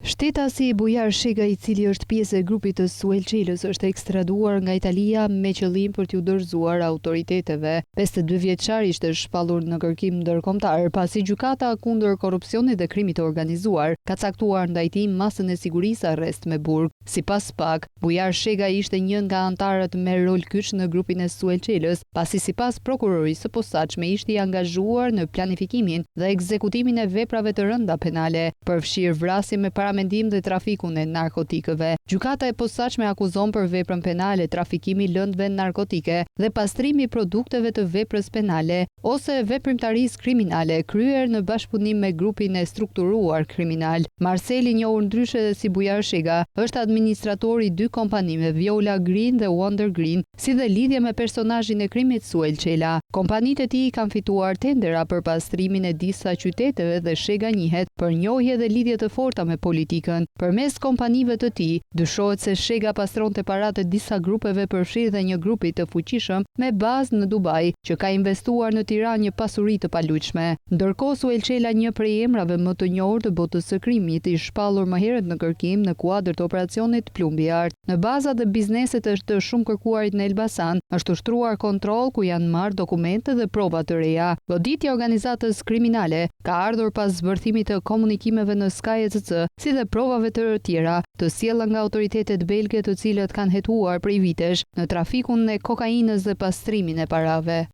Shtetasi Bujar Shega, i cili është pjesë e grupit të Suel Çelës, është ekstraduar nga Italia me qëllim për t'u dorëzuar autoriteteve. 52 vjeçar ishte shpallur në kërkim ndërkombëtar pasi gjykata kundër korrupsionit dhe krimit të organizuar ka caktuar ndaj tij masën e sigurisë arrest me burg. Sipas PAK, Bujar Shega ishte një nga anëtarët me rol kyç në grupin e Suel Çelës, pasi sipas prokurorisë së posaçme ishte i angazhuar në planifikimin dhe ekzekutimin e veprave të rënda penale, përfshirë vrasje me paramendim dhe trafikun e narkotikëve. Gjykata e posaçme akuzon për veprën penale trafikimi lëndëve narkotike dhe pastrimi produkteve të veprës penale ose veprimtarisë kriminale kryer në bashkëpunim me grupin e strukturuar kriminal. Marcel, i njohur ndryshe si Bujar Shega, është administrator i 2 kompanive, Viola Green dhe Wonder Green, si dhe lidhje me personazhin e krimit Suel Çela. Kompanitë e tij kanë fituar tendera për pastrimin e disa qyteteve dhe Shega njihet për njohje dhe lidhje të forta me politikën. Përmes kompanive të tij, dyshohet se Shega pastronte paratë të disa grupeve, përfshirë dhe një grupi të fuqishëm me bazë në Dubai, që ka investuar në Tiranë një pasuri të paluajtshme. Ndërkohë, Suel Çela, një prej emrave më të njohur të botës së krimit, i shpallur më herët në kërkim në kuadër të operacionit Plumbi Art. Në baza të bizneset të shumë kërkuarit në Elbasan, është ushtruar kontroll ku janë marrë dokumente dhe prova të reja. Goditja e organizatës kriminale ka ardhur pas zbërthimit të komunikimeve në Sky ECC, si dhe provave të tjera të sjellë nga autoritetet belge, të cilët kanë hetuar prej vitesh në trafikun e kokainës dhe pastrimin e parave.